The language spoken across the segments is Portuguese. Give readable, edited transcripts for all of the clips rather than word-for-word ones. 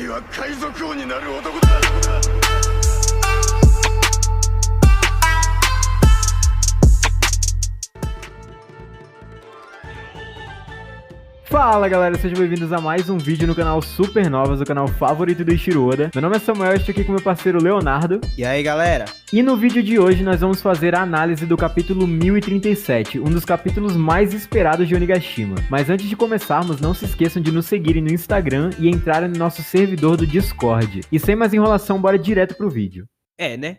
は海賊王になる男だ。Fala galera, sejam bem-vindos a mais um vídeo no canal Supernovas, o canal favorito do Eiichiro Oda. Meu nome é Samuel, estou aqui com meu parceiro Leonardo. E aí galera? E no vídeo de hoje nós vamos fazer a análise do capítulo 1037, um dos capítulos mais esperados de Onigashima. Mas antes de começarmos, não se esqueçam de nos seguirem no Instagram e entrarem no nosso servidor do Discord. E sem mais enrolação, bora direto pro vídeo.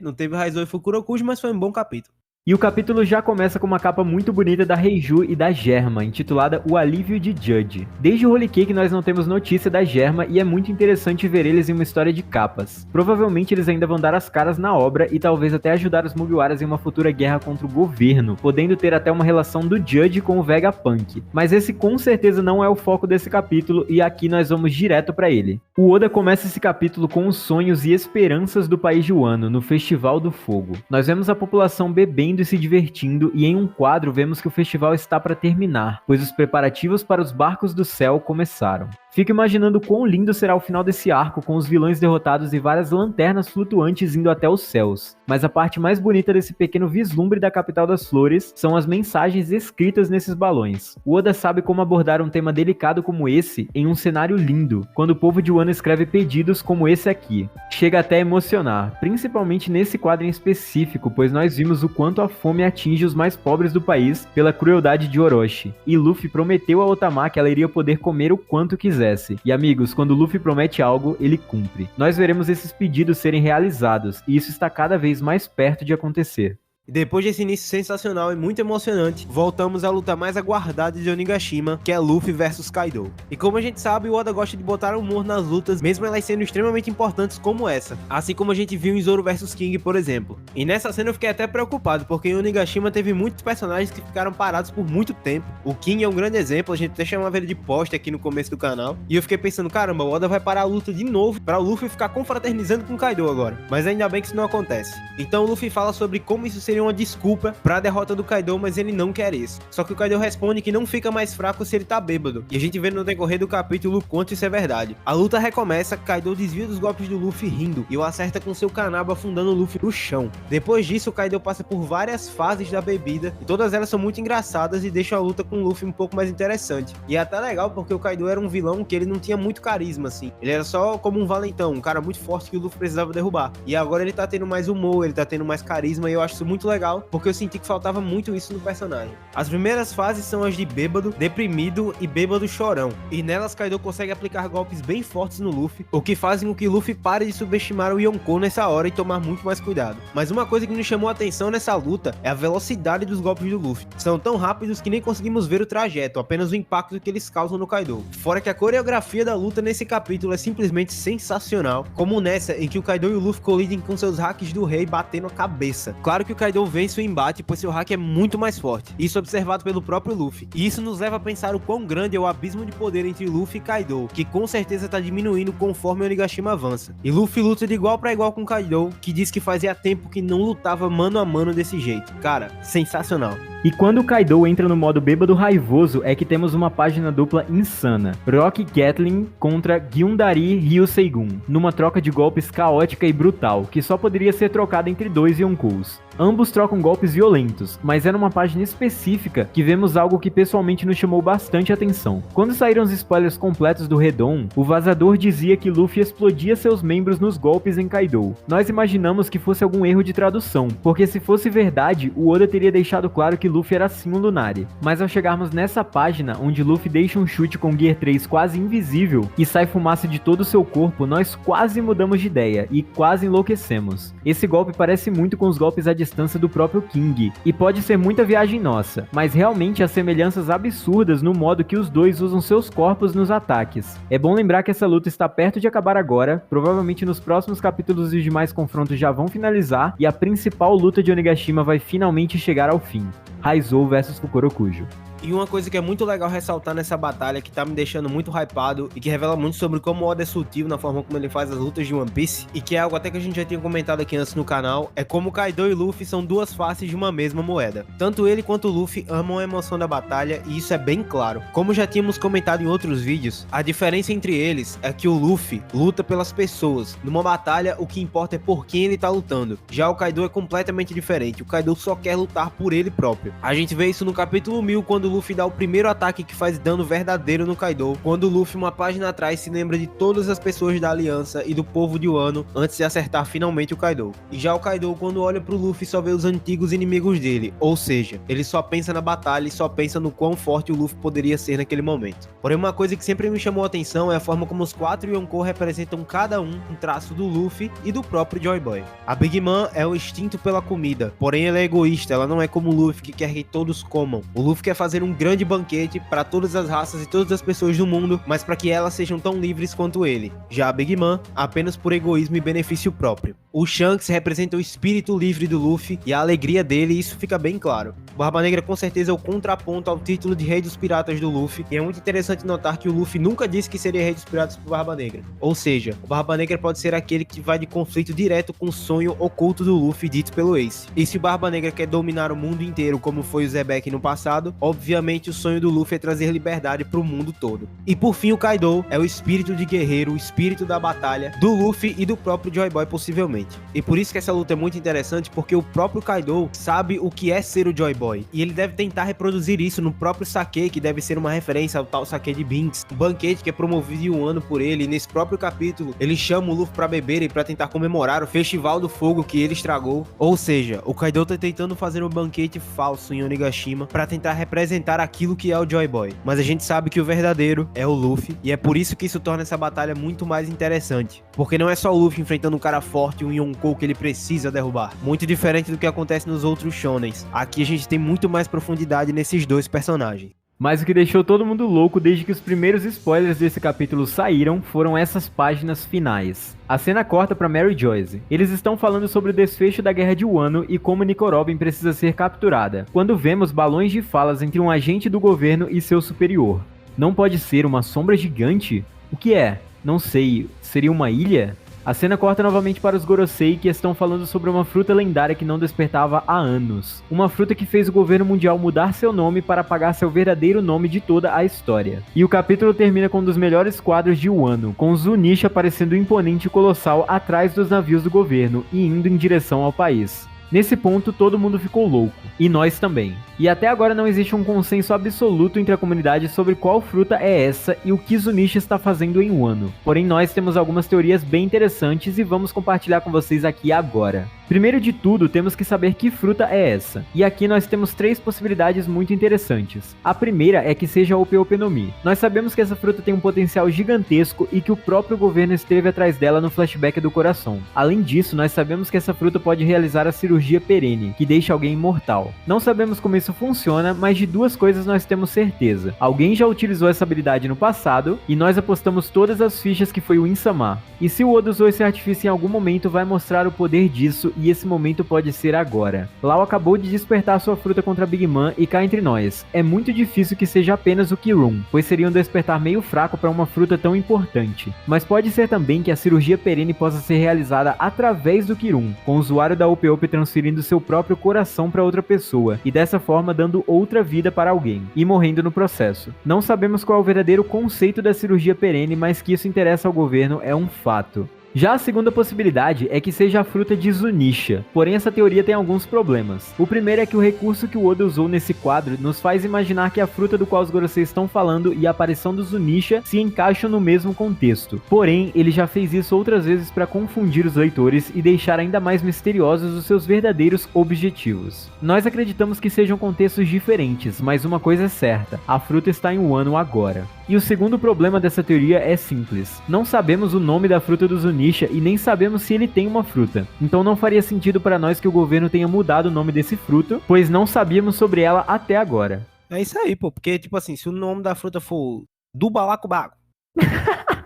Não teve Raizou e Fukurokujo, mas foi um bom capítulo. E o capítulo já começa com uma capa muito bonita da Reiju e da Germa, intitulada O Alívio de Judge. Desde o Holy Cake nós não temos notícia da Germa e é muito interessante ver eles em uma história de capas. Provavelmente eles ainda vão dar as caras na obra e talvez até ajudar os Mugiwaras em uma futura guerra contra o governo, podendo ter até uma relação do Judge com o Vegapunk. Mas esse com certeza não é o foco desse capítulo e aqui nós vamos direto pra ele. O Oda começa esse capítulo com os sonhos e esperanças do país de Wano, no Festival do Fogo. Nós vemos a população bebendo e se divertindo, e em um quadro vemos que o festival está para terminar, pois os preparativos para os barcos do céu começaram. Fico imaginando quão lindo será o final desse arco, com os vilões derrotados e várias lanternas flutuantes indo até os céus. Mas a parte mais bonita desse pequeno vislumbre da capital das flores são as mensagens escritas nesses balões. O Oda sabe como abordar um tema delicado como esse em um cenário lindo, quando o povo de Wano escreve pedidos como esse aqui. Chega até a emocionar, principalmente nesse quadro em específico, pois nós vimos o quanto a fome atinge os mais pobres do país pela crueldade de Orochi. E Luffy prometeu a Otama que ela iria poder comer o quanto quisesse. E amigos, quando Luffy promete algo, ele cumpre. Nós veremos esses pedidos serem realizados, e isso está cada vez mais perto de acontecer. E depois desse início sensacional e muito emocionante, voltamos à luta mais aguardada de Onigashima, que é Luffy vs Kaido. E como a gente sabe, o Oda gosta de botar humor nas lutas, mesmo elas sendo extremamente importantes como essa. Assim como a gente viu em Zoro vs King, por exemplo. E nessa cena eu fiquei até preocupado, porque em Onigashima teve muitos personagens que ficaram parados por muito tempo. O King é um grande exemplo, a gente até chamava ele de poste aqui no começo do canal. E eu fiquei pensando, caramba, o Oda vai parar a luta de novo para o Luffy ficar confraternizando com o Kaido agora. Mas ainda bem que isso não acontece. Então o Luffy fala sobre como isso seria uma desculpa pra derrota do Kaido, mas ele não quer isso. Só que o Kaido responde que não fica mais fraco se ele tá bêbado. E a gente vê no decorrer do capítulo quanto isso é verdade. A luta recomeça, Kaido desvia dos golpes do Luffy rindo e o acerta com seu kanabo afundando o Luffy no chão. Depois disso, o Kaido passa por várias fases da bebida e todas elas são muito engraçadas e deixam a luta com o Luffy um pouco mais interessante. E é até legal porque o Kaido era um vilão que ele não tinha muito carisma assim. Ele era só como um valentão, um cara muito forte que o Luffy precisava derrubar. E agora ele tá tendo mais humor, ele tá tendo mais carisma e eu acho isso muito legal, porque eu senti que faltava muito isso no personagem. As primeiras fases são as de bêbado, deprimido e bêbado chorão, e nelas Kaido consegue aplicar golpes bem fortes no Luffy, o que fazem com que Luffy pare de subestimar o Yonkou nessa hora e tomar muito mais cuidado. Mas uma coisa que nos chamou a atenção nessa luta é a velocidade dos golpes do Luffy. São tão rápidos que nem conseguimos ver o trajeto, apenas o impacto que eles causam no Kaido. Fora que a coreografia da luta nesse capítulo é simplesmente sensacional, como nessa em que o Kaido e o Luffy colidem com seus hacks do rei batendo a cabeça. Claro que o Kaido vence o embate, pois seu hack é muito mais forte, isso observado pelo próprio Luffy, e isso nos leva a pensar o quão grande é o abismo de poder entre Luffy e Kaido, que com certeza está diminuindo conforme Onigashima avança. E Luffy luta de igual para igual com Kaido, que diz que fazia tempo que não lutava mano a mano desse jeito. Cara, sensacional. E quando o Kaido entra no modo bêbado raivoso é que temos uma página dupla insana. Rock Gatling contra Gyundari Ryuseigun, numa troca de golpes caótica e brutal, que só poderia ser trocada entre dois Yonkous. Ambos trocam golpes violentos, mas é numa página específica que vemos algo que pessoalmente nos chamou bastante atenção. Quando saíram os spoilers completos do Redon, o vazador dizia que Luffy explodia seus membros nos golpes em Kaido. Nós imaginamos que fosse algum erro de tradução, porque se fosse verdade, o Oda teria deixado claro que Luffy era sim um Lunari. Mas ao chegarmos nessa página, onde Luffy deixa um chute com Gear 3 quase invisível e sai fumaça de todo o seu corpo, nós quase mudamos de ideia e quase enlouquecemos. Esse golpe parece muito com os golpes à distância do próprio King, e pode ser muita viagem nossa, mas realmente há semelhanças absurdas no modo que os dois usam seus corpos nos ataques. É bom lembrar que essa luta está perto de acabar agora, provavelmente nos próximos capítulos os demais confrontos já vão finalizar, e a principal luta de Onigashima vai finalmente chegar ao fim. Raizou vs Fukurokujo. E uma coisa que é muito legal ressaltar nessa batalha, que tá me deixando muito hypado e que revela muito sobre como o Oda é sutil na forma como ele faz as lutas de One Piece, e que é algo até que a gente já tinha comentado aqui antes no canal, é como Kaido e Luffy são duas faces de uma mesma moeda. Tanto ele quanto o Luffy amam a emoção da batalha, e isso é bem claro. Como já tínhamos comentado em outros vídeos, a diferença entre eles é que o Luffy luta pelas pessoas. Numa batalha, o que importa é por quem ele tá lutando. Já o Kaido é completamente diferente. O Kaido só quer lutar por ele próprio. A gente vê isso no capítulo 1000, quando o Luffy dá o primeiro ataque que faz dano verdadeiro no Kaido, quando o Luffy, uma página atrás, se lembra de todas as pessoas da aliança e do povo de Wano antes de acertar finalmente o Kaido. E já o Kaido, quando olha pro Luffy, só vê os antigos inimigos dele, ou seja, ele só pensa na batalha e só pensa no quão forte o Luffy poderia ser naquele momento. Porém, uma coisa que sempre me chamou a atenção é a forma como os 4 Yonkou representam cada um traço do Luffy e do próprio Joy Boy. A Big Mom é o instinto pela comida, porém ela é egoísta, ela não é como o Luffy, que quer que todos comam. O Luffy quer fazer um grande banquete para todas as raças e todas as pessoas do mundo, mas para que elas sejam tão livres quanto ele. Já a Big Mom, apenas por egoísmo e benefício próprio. O Shanks representa o espírito livre do Luffy e a alegria dele, e isso fica bem claro. O Barba Negra com certeza é o contraponto ao título de Rei dos Piratas do Luffy, e é muito interessante notar que o Luffy nunca disse que seria Rei dos Piratas pro Barba Negra. Ou seja, o Barba Negra pode ser aquele que vai de conflito direto com o sonho oculto do Luffy dito pelo Ace. E se o Barba Negra quer dominar o mundo inteiro como foi o Zebek no passado, obviamente o sonho do Luffy é trazer liberdade pro mundo todo. E por fim, o Kaido é o espírito de guerreiro, o espírito da batalha do Luffy e do próprio Joy Boy possivelmente. E por isso que essa luta é muito interessante, porque o próprio Kaido sabe o que é ser o Joy Boy, e ele deve tentar reproduzir isso no próprio sake, que deve ser uma referência ao tal sake de Binks, um banquete que é promovido em um ano por ele. E nesse próprio capítulo ele chama o Luffy pra beber e pra tentar comemorar o Festival do Fogo que ele estragou. Ou seja, o Kaido tá tentando fazer um banquete falso em Onigashima pra tentar representar aquilo que é o Joy Boy, mas a gente sabe que o verdadeiro é o Luffy, e é por isso que isso torna essa batalha muito mais interessante, porque não é só o Luffy enfrentando um cara forte, um Yonkou que ele precisa derrubar, muito diferente do que acontece nos outros shonens. Aqui a gente tem muito mais profundidade nesses dois personagens. Mas o que deixou todo mundo louco desde que os primeiros spoilers desse capítulo saíram foram essas páginas finais. A cena corta para Mary Joyce. Eles estão falando sobre o desfecho da Guerra de Wano e como Nico Robin precisa ser capturada, quando vemos balões de falas entre um agente do governo e seu superior. Não pode ser uma sombra gigante? O que é? Não sei, seria uma ilha? A cena corta novamente para os Gorosei, que estão falando sobre uma fruta lendária que não despertava há anos. Uma fruta que fez o governo mundial mudar seu nome para apagar seu verdadeiro nome de toda a história. E o capítulo termina com um dos melhores quadros de Wano, com Zunisha parecendo imponente e colossal atrás dos navios do governo e indo em direção ao país. Nesse ponto, todo mundo ficou louco, e nós também. E até agora não existe um consenso absoluto entre a comunidade sobre qual fruta é essa e o que Zunisha está fazendo em Wano. Porém, nós temos algumas teorias bem interessantes e vamos compartilhar com vocês aqui agora. Primeiro de tudo, temos que saber que fruta é essa. E aqui nós temos 3 possibilidades muito interessantes. A primeira é que seja a Ope Ope no Mi. Nós sabemos que essa fruta tem um potencial gigantesco e que o próprio governo esteve atrás dela no flashback do coração. Além disso, nós sabemos que essa fruta pode realizar a cirurgia perene, que deixa alguém imortal. Não sabemos como isso funciona, mas de 2 coisas nós temos certeza. Alguém já utilizou essa habilidade no passado, e nós apostamos todas as fichas que foi o Insama. E se o Oda usou esse artifício em algum momento, vai mostrar o poder disso, e esse momento pode ser agora. Lau acabou de despertar sua fruta contra a Big Mom, e cá entre nós, é muito difícil que seja apenas o Kirun, pois seria um despertar meio fraco para uma fruta tão importante. Mas pode ser também que a cirurgia perene possa ser realizada através do Kirun, com o usuário da Ope Ope transferindo seu próprio coração para outra pessoa, e dessa forma dando outra vida para alguém, e morrendo no processo. Não sabemos qual é o verdadeiro conceito da cirurgia perene, mas que isso interessa ao governo é um fato. Já a segunda possibilidade é que seja a fruta de Zunisha, porém essa teoria tem alguns problemas. O primeiro é que o recurso que o Oda usou nesse quadro nos faz imaginar que a fruta do qual os Gorosei estão falando e a aparição do Zunisha se encaixam no mesmo contexto. Porém, ele já fez isso outras vezes para confundir os leitores e deixar ainda mais misteriosos os seus verdadeiros objetivos. Nós acreditamos que sejam contextos diferentes, mas uma coisa é certa, a fruta está em Wano agora. E o segundo problema dessa teoria é simples. Não sabemos o nome da fruta do Zunisha e nem sabemos se ele tem uma fruta. Então não faria sentido para nós que o governo tenha mudado o nome desse fruto, pois não sabíamos sobre ela até agora. É isso aí, pô, porque, tipo assim, se o nome da fruta for do balacobaco,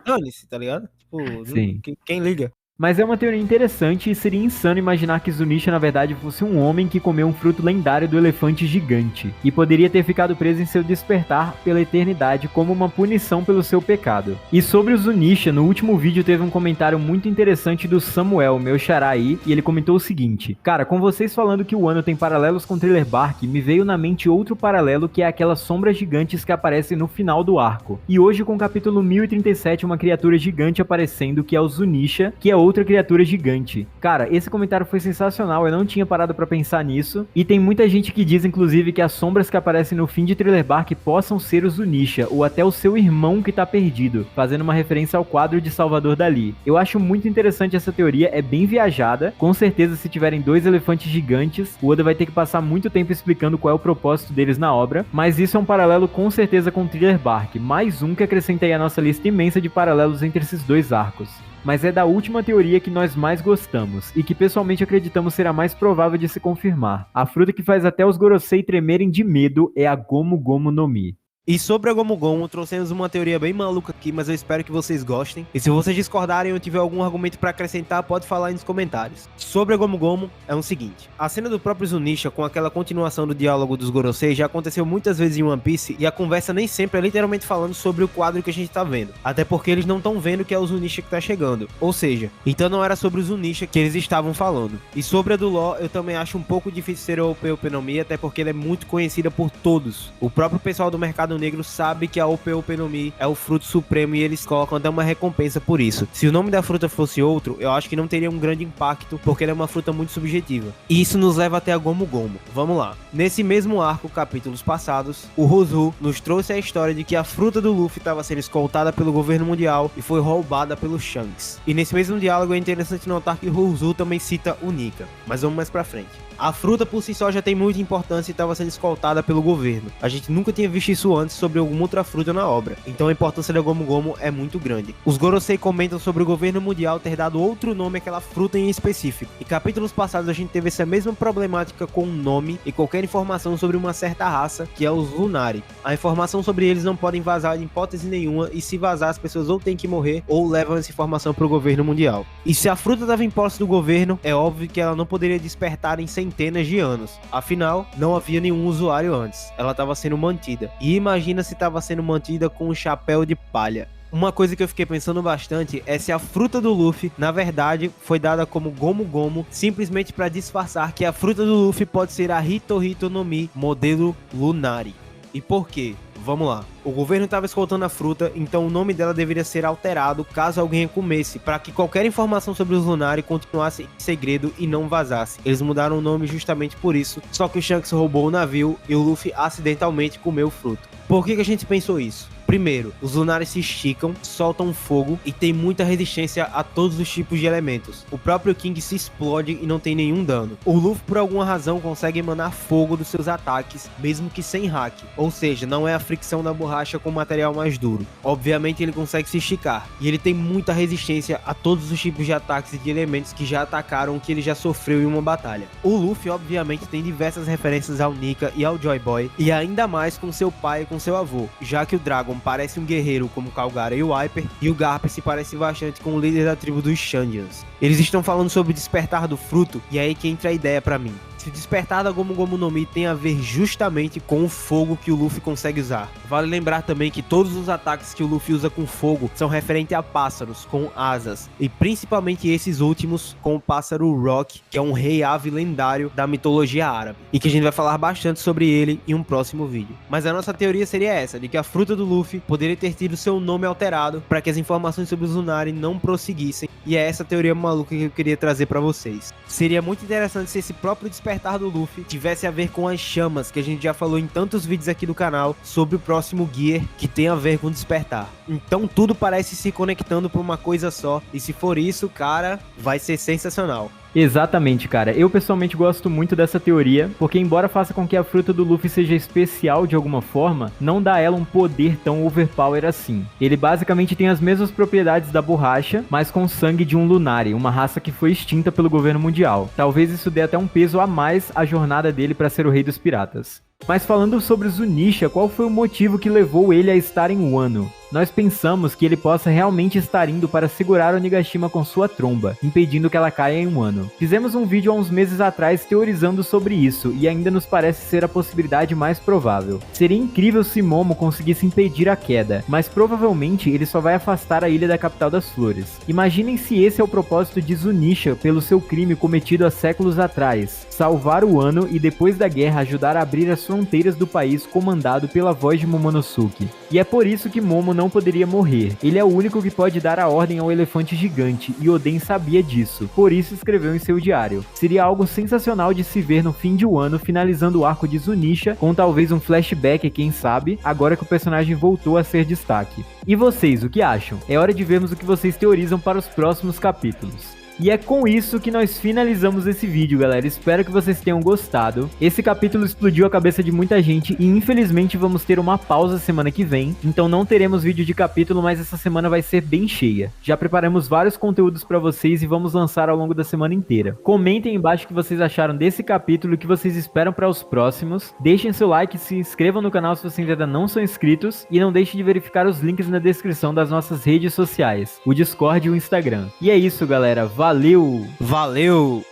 dane-se, tá ligado? Tipo, Sim. Quem liga? Mas é uma teoria interessante e seria insano imaginar que Zunisha na verdade fosse um homem que comeu um fruto lendário do elefante gigante, e poderia ter ficado preso em seu despertar pela eternidade como uma punição pelo seu pecado. E sobre o Zunisha, no último vídeo teve um comentário muito interessante do Samuel, meu xará aí, e ele comentou o seguinte: cara, com vocês falando que o ano tem paralelos com Thriller Bark, me veio na mente outro paralelo que é aquelas sombras gigantes que aparecem no final do arco. E hoje com o capítulo 1037 uma criatura gigante aparecendo que é o Zunisha, que é outra criatura gigante. Cara, esse comentário foi sensacional, eu não tinha parado pra pensar nisso, e tem muita gente que diz inclusive que as sombras que aparecem no fim de Thriller Bark possam ser o Zunisha, ou até o seu irmão que tá perdido, fazendo uma referência ao quadro de Salvador Dalí. Eu acho muito interessante essa teoria, é bem viajada, com certeza se tiverem dois elefantes gigantes, o Oda vai ter que passar muito tempo explicando qual é o propósito deles na obra, mas isso é um paralelo com certeza com Thriller Bark, mais um que acrescenta aí a nossa lista imensa de paralelos entre esses dois arcos. Mas é da última teoria que nós mais gostamos, e que pessoalmente acreditamos ser a mais provável de se confirmar. A fruta que faz até os Gorosei tremerem de medo é a Gomu Gomu no Mi. E sobre a Gomu Gomu, trouxemos uma teoria bem maluca aqui, mas eu espero que vocês gostem. E se vocês discordarem ou tiver algum argumento pra acrescentar, pode falar aí nos comentários. Sobre a Gomu Gomu, é o seguinte: a cena do próprio Zunisha com aquela continuação do diálogo dos Gorosei já aconteceu muitas vezes em One Piece, e a conversa nem sempre é literalmente falando sobre o quadro que a gente tá vendo. Até porque eles não estão vendo que é o Zunisha que tá chegando. Ou seja, então não era sobre o Zunisha que eles estavam falando. E sobre a do Law, eu também acho um pouco difícil ser a Ope no Mi, até porque ela é muito conhecida por todos. O próprio pessoal do mercado negro sabe que a Ope no Mi é o fruto supremo e eles colocam até uma recompensa por isso. Se o nome da fruta fosse outro, eu acho que não teria um grande impacto, porque ela é uma fruta muito subjetiva. E isso nos leva até a Gomu Gomu. Vamos lá. Nesse mesmo arco, capítulos passados, o Rozu nos trouxe a história de que a fruta do Luffy estava sendo escoltada pelo governo mundial e foi roubada pelo Shanks. E nesse mesmo diálogo é interessante notar que o Rozu também cita o Nika. Mas vamos mais pra frente. A fruta por si só já tem muita importância e estava sendo escoltada pelo governo. A gente nunca tinha visto isso antes sobre alguma outra fruta na obra, então a importância da Gomu Gomu é muito grande. Os Gorosei comentam sobre o governo mundial ter dado outro nome àquela fruta em específico. Em capítulos passados a gente teve essa mesma problemática com o nome e qualquer informação sobre uma certa raça, que é os Lunari. A informação sobre eles não podem vazar em hipótese nenhuma, e se vazar as pessoas ou têm que morrer ou levam essa informação para o governo mundial. E se a fruta estava em posse do governo, é óbvio que ela não poderia despertar em centenas de anos. Afinal, não havia nenhum usuário antes. Ela estava sendo mantida. E imagina se estava sendo mantida com um chapéu de palha. Uma coisa que eu fiquei pensando bastante é se a fruta do Luffy, na verdade, foi dada como Gomu Gomu, simplesmente para disfarçar que a fruta do Luffy pode ser a Hito Hito no Mi, modelo Lunari. E por quê? Vamos lá. O governo estava escoltando a fruta, então o nome dela deveria ser alterado caso alguém a comesse, para que qualquer informação sobre os Lunari continuasse em segredo e não vazasse. Eles mudaram o nome justamente por isso, só que o Shanks roubou o navio e o Luffy acidentalmente comeu o fruto. Por que a gente pensou isso? Primeiro, os Lunari se esticam, soltam fogo e tem muita resistência a todos os tipos de elementos. O próprio King se explode e não tem nenhum dano. O Luffy, por alguma razão, consegue emanar fogo dos seus ataques, mesmo que sem hack. Ou seja, não é a fricção da borracha com material mais duro. Obviamente ele consegue se esticar. E ele tem muita resistência a todos os tipos de ataques e de elementos que já atacaram o que ele já sofreu em uma batalha. O Luffy, obviamente, tem diversas referências ao Nika e ao Joy Boy, e ainda mais com seu pai e com seu avô, já que o Dragon parece um guerreiro como o Calgara e o Viper, e o Garp se parece bastante com o líder da tribo dos Shandians. Eles estão falando sobre o despertar do fruto, e é aí que entra a ideia pra mim. Se o despertar da Gomu Gomu no Mi tem a ver justamente com o fogo que o Luffy consegue usar. Vale lembrar também que todos os ataques que o Luffy usa com fogo são referentes a pássaros com asas, e principalmente esses últimos com o pássaro Rock, que é um rei ave lendário da mitologia árabe, e que a gente vai falar bastante sobre ele em um próximo vídeo. Mas a nossa teoria seria essa, de que a fruta do Luffy poderia ter tido seu nome alterado para que as informações sobre os Lunari não prosseguissem, e é essa teoria maluca que eu queria trazer para vocês. Seria muito interessante se esse próprio despertar do Luffy tivesse a ver com as chamas, que a gente já falou em tantos vídeos aqui do canal sobre o próximo Gear que tem a ver com despertar. Então tudo parece se conectando por uma coisa só, e se for isso, cara, vai ser sensacional. Exatamente, cara. Eu pessoalmente gosto muito dessa teoria, porque embora faça com que a fruta do Luffy seja especial de alguma forma, não dá a ela um poder tão overpower assim. Ele basicamente tem as mesmas propriedades da borracha, mas com sangue de um Lunari, uma raça que foi extinta pelo governo mundial. Talvez isso dê até um peso a mais à jornada dele para ser o rei dos piratas. Mas falando sobre Zunisha, qual foi o motivo que levou ele a estar em Wano? nós pensamos que ele possa realmente estar indo para segurar Onigashima com sua tromba, impedindo que ela caia em um ano. Fizemos um vídeo há uns meses atrás teorizando sobre isso, e ainda nos parece ser a possibilidade mais provável. Seria incrível se Momo conseguisse impedir a queda, mas provavelmente ele só vai afastar a ilha da capital das flores. Imaginem se esse é o propósito de Zunisha pelo seu crime cometido há séculos atrás: salvar o Wano e depois da guerra ajudar a abrir as fronteiras do país comandado pela voz de Momonosuke. E é por isso que Momo não poderia morrer. Ele é o único que pode dar a ordem ao elefante gigante, e Oden sabia disso, por isso escreveu em seu diário. Seria algo sensacional de se ver no fim de Wano, finalizando o arco de Zunisha, com talvez um flashback, quem sabe, agora que o personagem voltou a ser destaque. E vocês, o que acham? É hora de vermos o que vocês teorizam para os próximos capítulos. E é com isso que nós finalizamos esse vídeo, galera. Espero que vocês tenham gostado. Esse capítulo explodiu a cabeça de muita gente e infelizmente vamos ter uma pausa semana que vem. Então não teremos vídeo de capítulo, mas essa semana vai ser bem cheia. Já preparamos vários conteúdos pra vocês e vamos lançar ao longo da semana inteira. Comentem embaixo o que vocês acharam desse capítulo e o que vocês esperam para os próximos. Deixem seu like, se inscrevam no canal se vocês ainda não são inscritos. E não deixem de verificar os links na descrição das nossas redes sociais, o Discord e o Instagram. E é isso, galera. Valeu! Valeu!